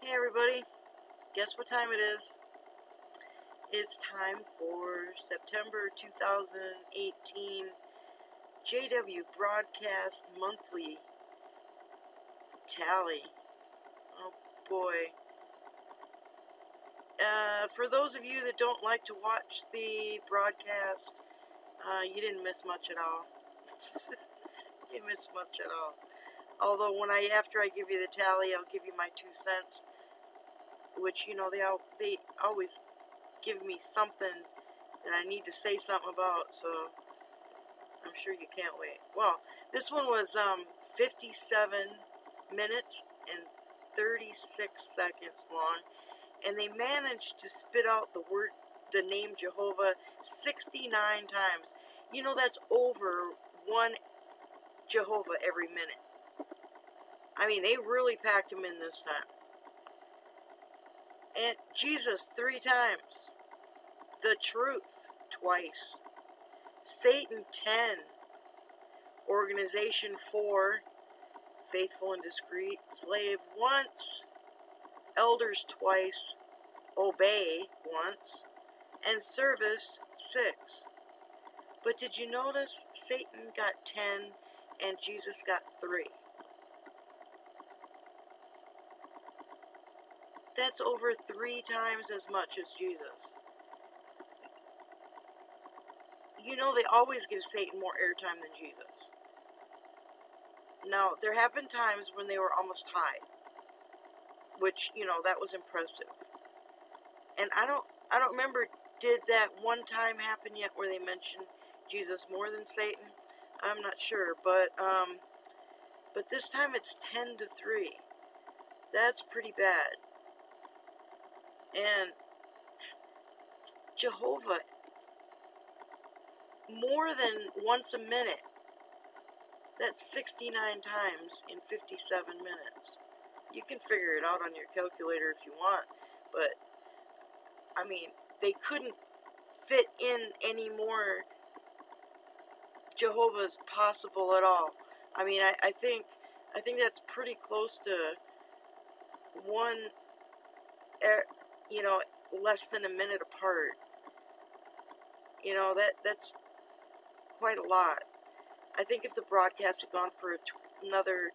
Hey everybody, guess what time it is? It's time for September 2018 JW Broadcast Monthly Tally. Oh boy. For those of you that don't like to watch the broadcast, you didn't miss much at all. You didn't miss much at all. Although after I give you the tally, I'll give you my 2 cents, which they always give me something that I need to say something about, so I'm sure you can't wait. Well, this one was 57 minutes and 36 seconds long, and they managed to spit out the name Jehovah 69 times. You know, that's over one Jehovah every minute. I mean, they really packed him in this time. And Jesus 3 times. The truth twice. Satan 10. Organization 4. Faithful and discreet. Slave once. Elders twice. Obey once. And service 6. But did you notice Satan got 10 and Jesus got 3? That's over 3 times as much as Jesus. You know, they always give Satan more airtime than Jesus. Now, there have been times when they were almost tied, which, that was impressive. And I don't remember, did that one time happen yet where they mentioned Jesus more than Satan? I'm not sure, but this time it's 10-3. That's pretty bad. And Jehovah, more than once a minute. That's 69 times in 57 minutes. You can figure it out on your calculator if you want, but I mean, they couldn't fit in any more Jehovah's possible at all. I mean, I think that's pretty close to one, less than a minute apart. That's quite a lot. I think if the broadcast had gone for another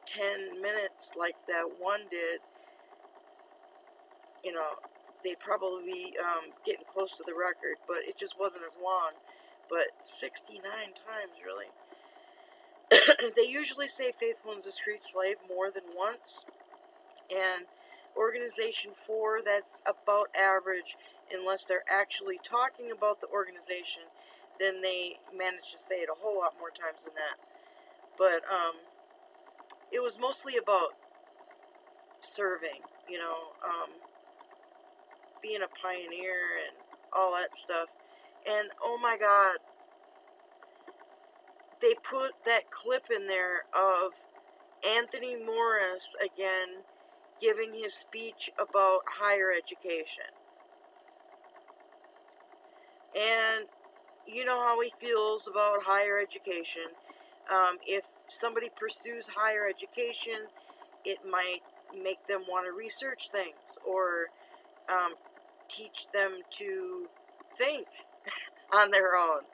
10 minutes like that one did, they'd probably be getting close to the record, but it just wasn't as long. But 69 times, really. They usually say faithful and discreet slave more than once. And organization 4, that's about average, unless they're actually talking about the organization. Then they manage to say it a whole lot more times than that. But it was mostly about serving, being a pioneer and all that stuff. And oh my God, they put that clip in there of Anthony Morris again giving his speech about higher education. And you know how he feels about higher education. If somebody pursues higher education, it might make them want to research things or teach them to think on their own.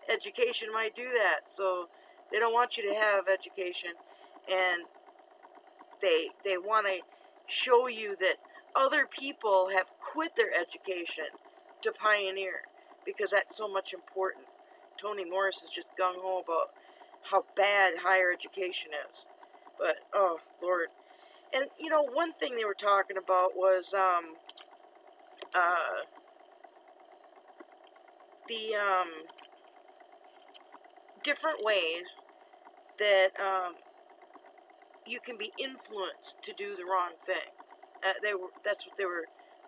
Education might do that. So they don't want you to have education, and they want to show you that other people have quit their education to pioneer, because that's so much important. Tony Morris is just gung-ho about how bad higher education is. But, oh, Lord. And, one thing they were talking about was the different ways that you can be influenced to do the wrong thing. That's what they were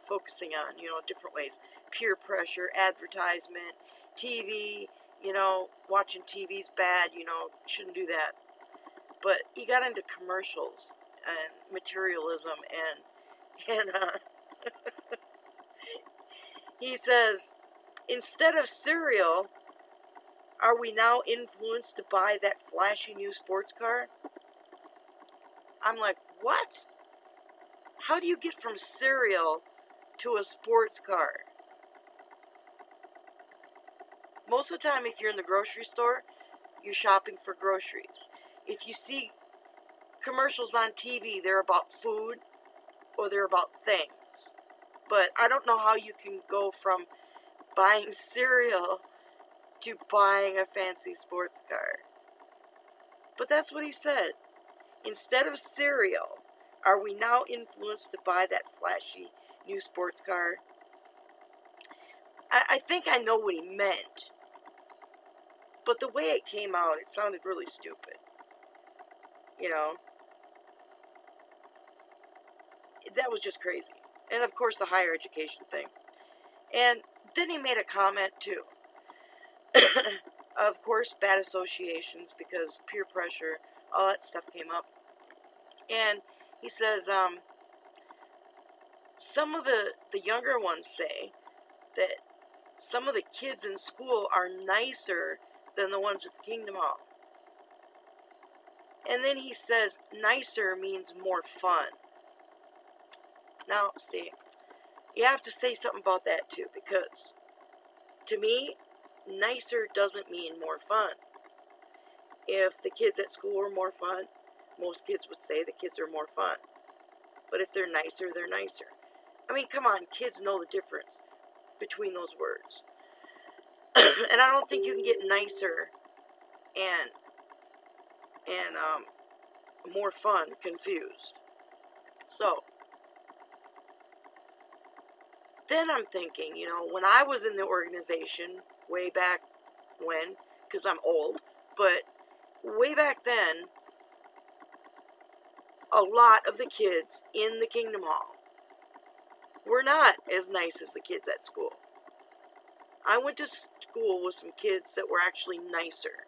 focusing on, different ways. Peer pressure, advertisement, TV, watching TV's bad, shouldn't do that. But he got into commercials and materialism and he says, instead of cereal, are we now influenced to buy that flashy new sports car? I'm like, what? How do you get from cereal to a sports car? Most of the time, if you're in the grocery store, you're shopping for groceries. If you see commercials on TV, they're about food or they're about things. But I don't know how you can go from buying cereal to buying a fancy sports car. But that's what he said. Instead of cereal, are we now influenced to buy that flashy new sports car? I think I know what he meant. But the way it came out, it sounded really stupid. You know? That was just crazy. And of course the higher education thing. And then he made a comment too. Of course, bad associations because peer pressure, all that stuff came up. And he says, some of the younger ones say that some of the kids in school are nicer than the ones at the Kingdom Hall. And then he says, nicer means more fun. Now, see, you have to say something about that too, because to me, nicer doesn't mean more fun. If the kids at school are more fun, most kids would say the kids are more fun. But if they're nicer, they're nicer. I mean, come on, kids know the difference between those words. And I don't think you can get nicer and more fun confused. So, then I'm thinking, you know, when I was in the organization way back when, because I'm old, but way back then, a lot of the kids in the Kingdom Hall were not as nice as the kids at school. I went to school with some kids that were actually nicer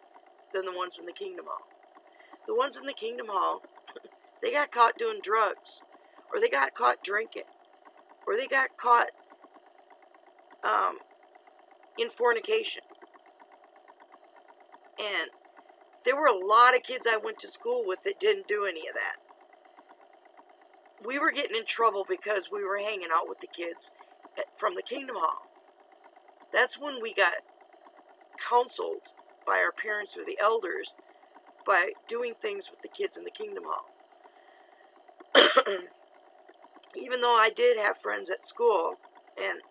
than the ones in the Kingdom Hall. The ones in the Kingdom Hall, they got caught doing drugs, or they got caught drinking, or they got caught in fornication. And there were a lot of kids I went to school with that didn't do any of that. We were getting in trouble because we were hanging out with the kids from the Kingdom Hall. That's when we got counseled by our parents or the elders by doing things with the kids in the Kingdom Hall. Even though I did have friends at school, and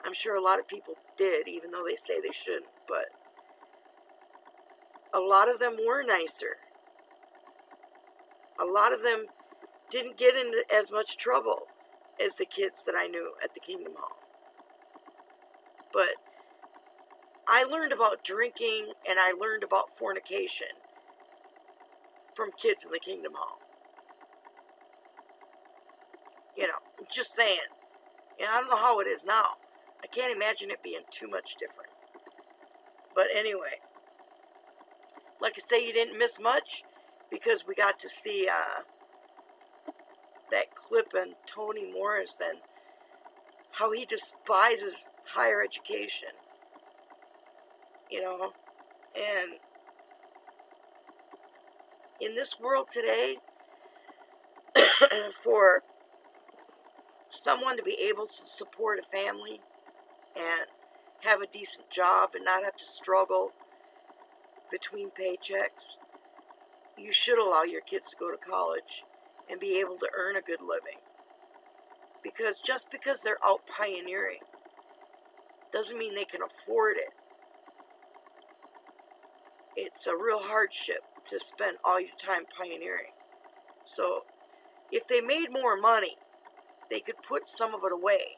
I'm sure a lot of people did, even though they say they shouldn't, but a lot of them were nicer. A lot of them didn't get into as much trouble as the kids that I knew at the Kingdom Hall. But I learned about drinking and I learned about fornication from kids in the Kingdom Hall. You know, just saying. You know, I don't know how it is now. I can't imagine it being too much different. But anyway, like I say, you didn't miss much because we got to see that clip on Toni Morrison, how he despises higher education. You know, and in this world today, for someone to be able to support a family and have a decent job and not have to struggle between paychecks, you should allow your kids to go to college and be able to earn a good living. Because just because they're out pioneering doesn't mean they can afford it. It's a real hardship to spend all your time pioneering. So, if they made more money, they could put some of it away.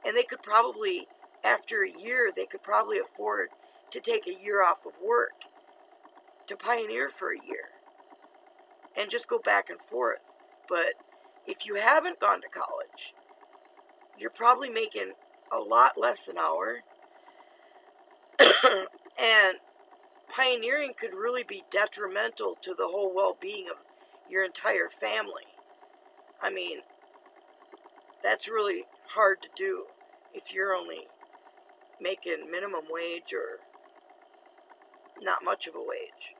And they could probably, after a year, they could probably afford to take a year off of work to pioneer for a year and just go back and forth. But if you haven't gone to college, you're probably making a lot less an hour. And pioneering could really be detrimental to the whole well-being of your entire family. I mean, that's really hard to do if you're only making minimum wage or not much of a wage.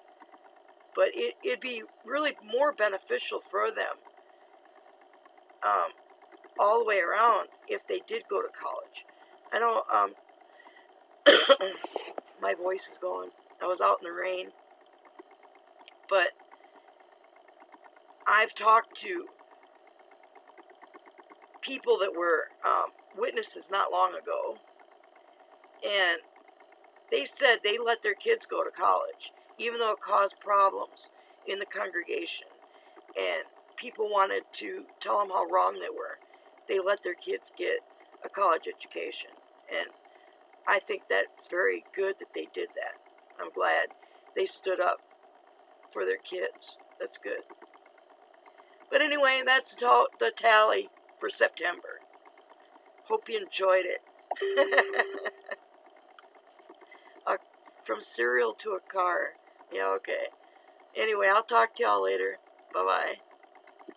But it'd be really more beneficial for them all the way around if they did go to college. I know my voice is going. I was out in the rain. But I've talked to people that were witnesses not long ago, and they said they let their kids go to college, even though it caused problems in the congregation, and people wanted to tell them how wrong they were. They let their kids get a college education, and I think that's very good that they did that. I'm glad they stood up for their kids. That's good. But anyway, that's the tally for September. Hope you enjoyed it. From cereal to a car. Yeah, okay. Anyway, I'll talk to y'all later. Bye-bye.